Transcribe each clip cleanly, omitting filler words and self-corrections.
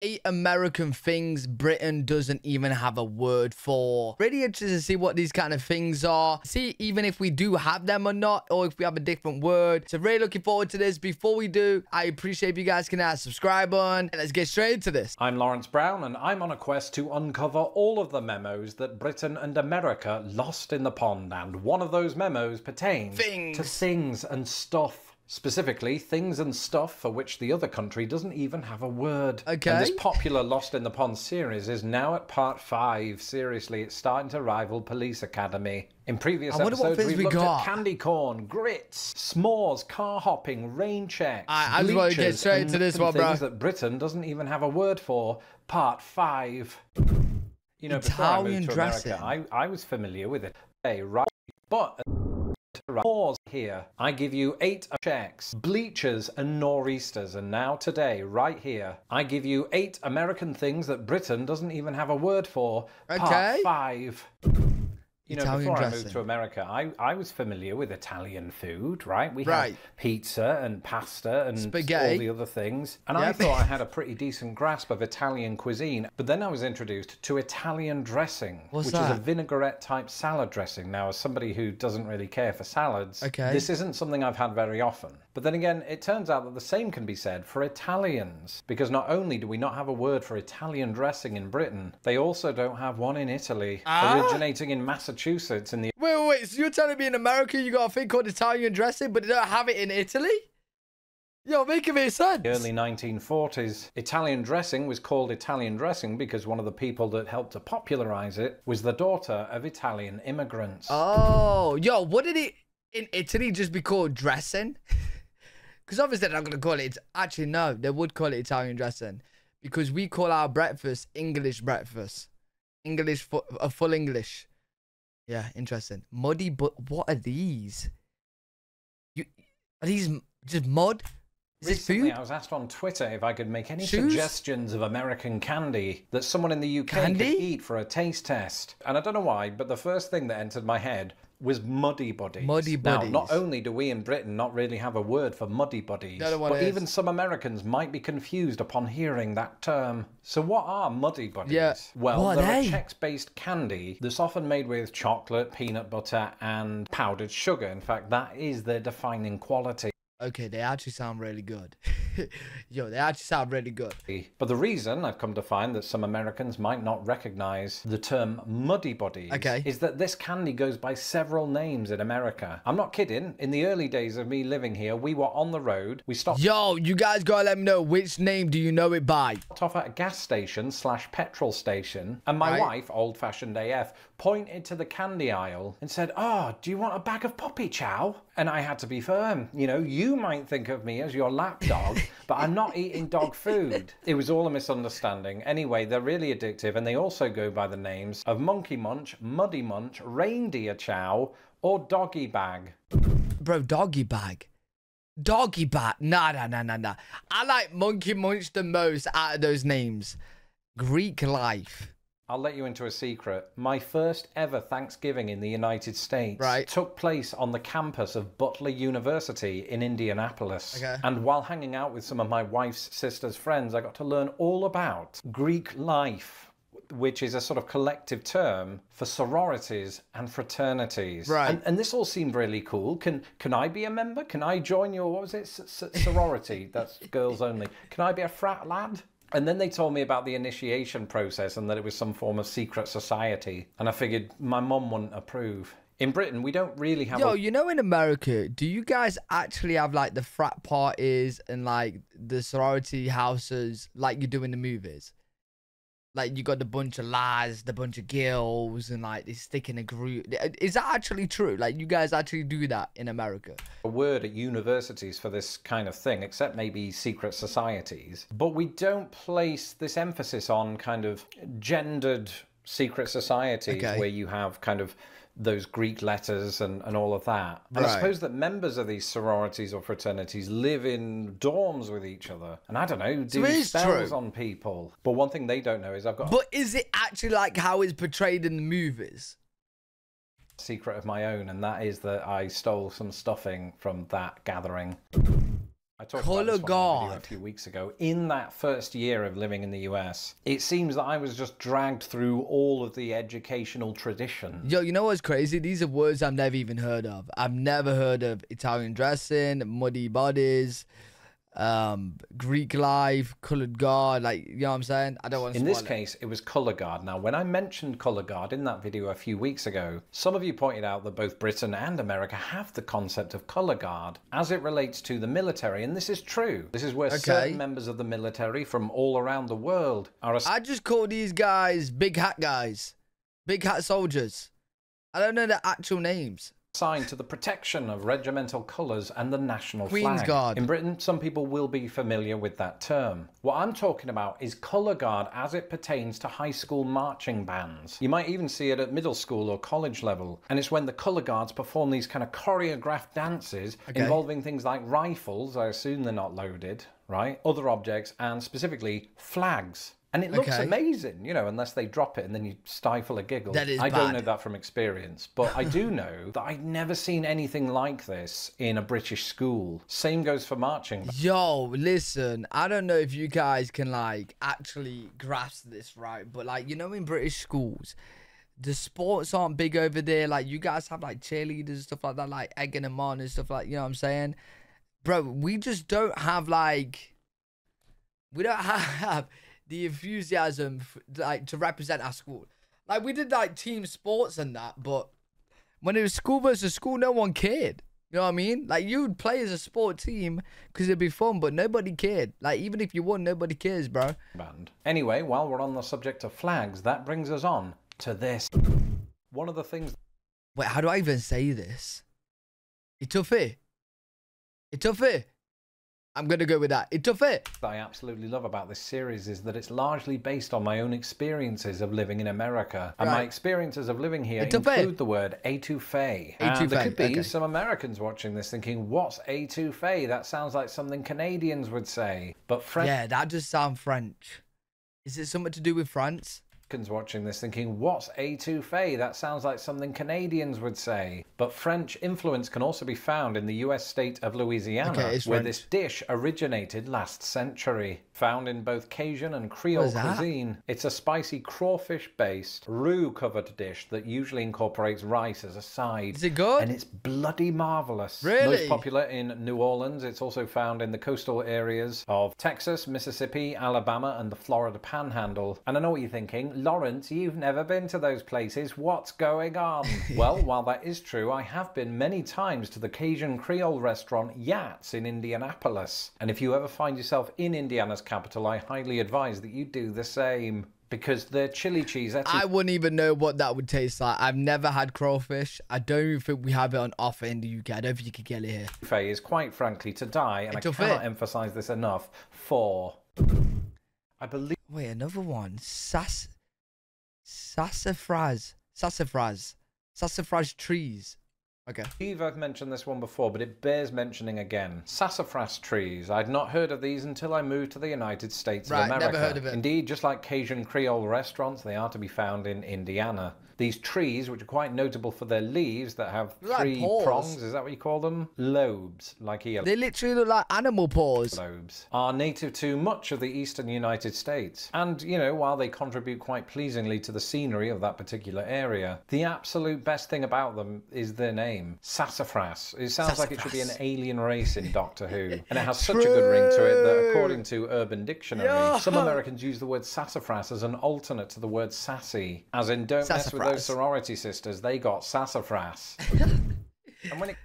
8 American things Britain doesn't even have a word for. Really interested to see what these kind of things are. See even if we do have them or not, or if we have a different word. So really looking forward to this. Before we do, I appreciate if you guys can hit that subscribe button. And let's get straight into this. I'm Lawrence Brown, and I'm on a quest to uncover all of the memos that Britain and America lost in the pond. And one of those memos pertains to things and stuff. Specifically, things and stuff for which the other country doesn't even have a word. Okay. And this popular Lost in the Pond series is now at part 5. Seriously, it's starting to rival Police Academy. In previous episodes, we've looked at candy corn, grits, s'mores, car hopping, rain checks, I just want to get straight into this one, bro. Things that Britain doesn't even have a word for. Part 5. You know, before I moved to America, I was familiar with it. Hey, right, but... Pause here. I give you 8 checks, bleachers and nor'easters, and now today, right here, I give you 8 American things that Britain doesn't even have a word for. Part 5. You know, before I moved to America, I was familiar with Italian food, right? We had pizza and pasta and spaghetti, all the other things. And I thought I had a pretty decent grasp of Italian cuisine. But then I was introduced to Italian dressing, which is a vinaigrette-type salad dressing. Now, as somebody who doesn't really care for salads, this isn't something I've had very often. But then again, it turns out that the same can be said for Italians. Because not only do we not have a word for Italian dressing in Britain, they also don't have one in Italy, originating in Massachusetts in the... Wait, so you're telling me in America you got a thing called Italian dressing, but they don't have it in Italy? Yo, make it make sense. Early 1940s. Italian dressing was called Italian dressing because one of the people that helped to popularize it was the daughter of Italian immigrants. Oh, yo, what did it in Italy just be called dressing? Because obviously they're not going to call it... Actually, no, they would call it Italian dressing. Because we call our breakfast English breakfast. English, full English. Yeah, interesting. Muddy, but what are these? Are these just mud? Recently, I was asked on Twitter if I could make any suggestions of American candy that someone in the UK could eat for a taste test. And I don't know why, but the first thing that entered my head was muddy buddies. Muddy buddies. Now, not only do we in Britain not really have a word for muddy buddies, but even some Americans might be confused upon hearing that term. So what are muddy buddies? Yeah. Well, they're a Chex-based candy that's often made with chocolate, peanut butter, and powdered sugar. In fact, that is their defining quality. Okay, they actually sound really good. Yo, they actually sound really good. But the reason I've come to find that some Americans might not recognize the term muddy buddies is that this candy goes by several names in America. I'm not kidding. In the early days of me living here, we were on the road. We stopped. Yo, you guys gotta let me know which name do you know it by. Off at a gas station / petrol station, and my wife, old-fashioned AF, pointed to the candy aisle and said, "Oh, do you want a bag of poppy chow?" And I had to be firm. You know, you might think of me as your lapdog, but I'm not eating dog food. It was all a misunderstanding. Anyway, they're really addictive, and they also go by the names of Monkey Munch, Muddy Munch, Reindeer Chow, or Doggy Bag. Bro, Doggy Bag. Doggy Bag. Nah. I like Monkey Munch the most out of those names. Greek life. I'll let you into a secret. My first ever Thanksgiving in the United States took place on the campus of Butler University in Indianapolis. And while hanging out with some of my wife's sister's friends, I got to learn all about Greek life, which is a sort of collective term for sororities and fraternities. And this all seemed really cool. Can I be a member? Can I join your, what was it, sorority? That's girls only. Can I be a frat lad? And then they told me about the initiation process and that it was some form of secret society. And I figured my mum wouldn't approve. In Britain, we don't really have... Yo, you know in America, do you guys actually have like the frat parties and like the sorority houses like you do in the movies? Like you got the bunch of lads, the bunch of girls, and like they stick in a group. Is that actually true? Like you guys actually do that in America? A word at universities for this kind of thing, except maybe secret societies. But we don't place this emphasis on kind of gendered secret societies where you have kind of those Greek letters and all of that. And I suppose that members of these sororities or fraternities live in dorms with each other. And I don't know, do spells on people. But one thing they don't know is I've got... But is it actually like how it's portrayed in the movies? Secret of my own, and that is that I stole some stuffing from that gathering. I talked about this one in a video a few weeks ago. In that first year of living in the US, it seems that I was just dragged through all of the educational traditions. Yo, you know what's crazy? These are words I've never even heard of. I've never heard of Italian dressing, muddy bodies, Greek life, colored guard, like, you know what I'm saying? I don't want to In this case, it was color guard. Now, when I mentioned color guard in that video a few weeks ago, some of you pointed out that both Britain and America have the concept of color guard as it relates to the military, and this is true. This is where certain members of the military from all around the world are... I just call these guys big hat guys, big hat soldiers. I don't know their actual names. Assigned to the protection of regimental colours and the national Queen's flag. Guard. In Britain, some people will be familiar with that term. What I'm talking about is colour guard as it pertains to high school marching bands. You might even see it at middle school or college level. And it's when the colour guards perform these kind of choreographed dances involving things like rifles, I assume they're not loaded, right? Other objects, and specifically flags. And it looks amazing, you know, unless they drop it and then you stifle a giggle. That is I bad. don't know that from experience, but I do know that I'd never seen anything like this in a British school. Same goes for marching. Yo, listen, I don't know if you guys can, like, actually grasp this right, but, like, you know, in British schools, the sports aren't big over there. Like, you guys have, like, cheerleaders and stuff like that, like egging them on and stuff like, you know what I'm saying? Bro, we just don't have, like, we don't have the enthusiasm like to represent our school. Like, we did like team sports and that, but when it was school versus school, no one cared. You know what I mean? Like, you would play as a sport team because it'd be fun, but nobody cared. Like, even if you won, nobody cares, bro. Band. Anyway, while we're on the subject of flags, that brings us on to this. One of the things... Wait, how do I even say this? Itofe. Itofe. I'm going to go with that. Itofe. That I absolutely love about this series is that it's largely based on my own experiences of living in America. And my experiences of living here include the word étouffée. And there could be some Americans watching this thinking, what's étouffée? That sounds like something Canadians would say. But French... Yeah, that does sound French. Is it something to do with France? Watching this thinking, what's étouffée? That sounds like something Canadians would say. But French influence can also be found in the US state of Louisiana, where this dish originated last century. Found in both Cajun and Creole cuisine, it's a spicy crawfish-based, roux-covered dish that usually incorporates rice as a side. Is it good? And it's bloody marvelous. Really? Most popular in New Orleans. It's also found in the coastal areas of Texas, Mississippi, Alabama, and the Florida Panhandle. And I know what you're thinking. Lawrence, you've never been to those places. What's going on? Well, while that is true, I have been many times to the Cajun Creole restaurant Yats in Indianapolis. And if you ever find yourself in Indiana's capital, I highly advise that you do the same. Because their chili cheese... I wouldn't even know what that would taste like. I've never had crawfish. I don't even think we have it on offer in the UK. I don't think you could get it here. Étouffée is quite frankly to die, and I cannot emphasize this enough, for... I believe... Wait, another one. Sassafras. Sassafras trees. Okay. I've mentioned this one before, but it bears mentioning again. Sassafras trees. I'd not heard of these until I moved to the United States of America. Never heard of it. Indeed, just like Cajun Creole restaurants, they are to be found in Indiana. These trees, which are quite notable for their leaves that have three prongs, is that what you call them? Lobes, like here. They literally look like animal paws. Lobes are native to much of the eastern United States. And, you know, while they contribute quite pleasingly to the scenery of that particular area, the absolute best thing about them is their name, sassafras. It sounds like it should be an alien race in Doctor Who. And it has such a good ring to it that, according to Urban Dictionary, some Americans use the word sassafras as an alternate to the word sassy, as in don't mess with those sorority sisters, they got sassafras. And when it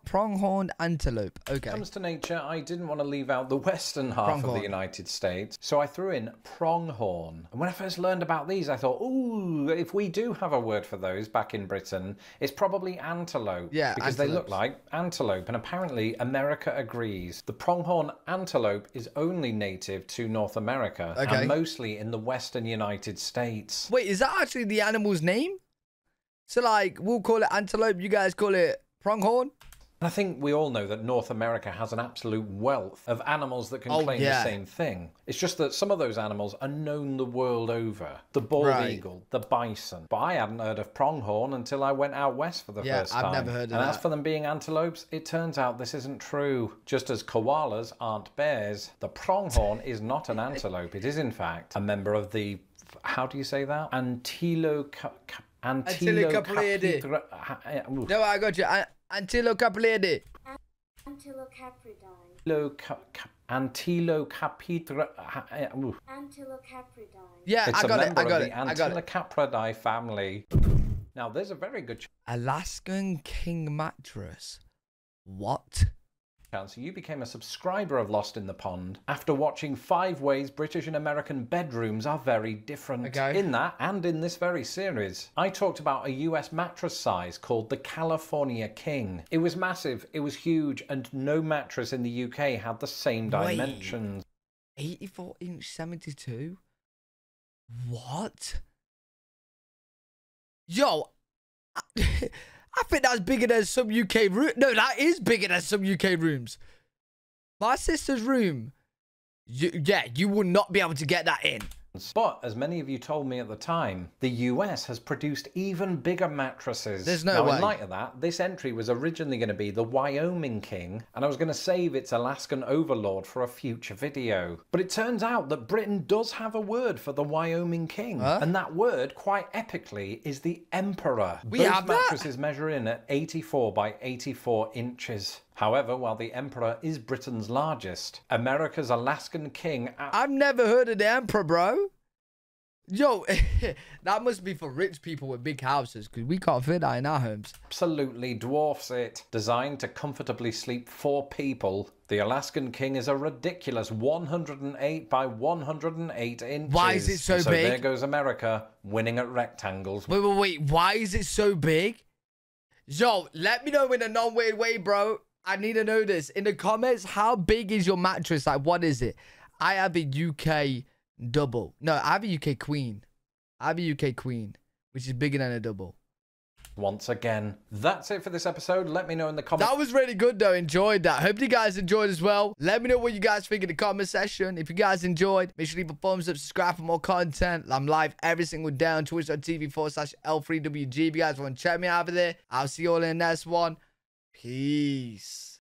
pronghorn antelope. Okay. comes to nature, I didn't want to leave out the western half of the United States, so I threw in pronghorn. And when I first learned about these, I thought, ooh, if we do have a word for those back in Britain, it's probably antelope. Yeah, because they look like antelope, and apparently America agrees. The pronghorn antelope is only native to North America, and mostly in the western United States. Wait, is that actually the animal's name? So, like, we'll call it antelope, you guys call it pronghorn? I think we all know that North America has an absolute wealth of animals that can claim the same thing. It's just that some of those animals are known the world over. The bald eagle, the bison. But I hadn't heard of pronghorn until I went out west for the first time. I've never heard of that. And as for them being antelopes, it turns out this isn't true. Just as koalas aren't bears, the pronghorn is not an antelope. It is, in fact, a member of the... How do you say that? Antilocapridae. No, I got you. Antilocapridae. Antilocapridae. Yeah, it's I got it. the Antilocapridae family. Now, there's a very good Alaskan King mattress. What? chance you became a subscriber of Lost in the Pond after watching 5 ways British and American bedrooms are very different. In that and in this very series, I talked about a US mattress size called the California King. It was massive, it was huge, and no mattress in the UK had the same dimensions. 84-inch 72? What? Yo, I think that's bigger than some UK room. No, that is bigger than some UK rooms. My sister's room, you will not be able to get that in. But, as many of you told me at the time, the US has produced even bigger mattresses. There's no way. In light of that, this entry was originally going to be the Wyoming King, and I was going to save its Alaskan overlord for a future video. But it turns out that Britain does have a word for the Wyoming King, and that word, quite epically, is the Emperor. We have that? Mattresses measure in at 84 by 84 inches. However, while the Emperor is Britain's largest, America's Alaskan King... I've never heard of the Emperor, bro. Yo, that must be for rich people with big houses, because we can't fit that in our homes. Absolutely dwarfs it. Designed to comfortably sleep 4 people, the Alaskan King is a ridiculous 108 by 108 inches. Why is it so big? So there goes America, winning at rectangles. Wait. Why is it so big? Yo, let me know in a non-weird way, bro. I need to know this. In the comments, how big is your mattress? Like, what is it? I have a UK double. No, I have a UK queen. I have a UK queen, which is bigger than a double. Once again, that's it for this episode. Let me know in the comments. That was really good, though. Enjoyed that. Hope you guys enjoyed as well. Let me know what you guys think in the comment section. If you guys enjoyed, make sure to leave a thumbs up, subscribe for more content. I'm live every single day on twitch.tv/L3WG. If you guys want to check me out over there, I'll see you all in the next one. Peace.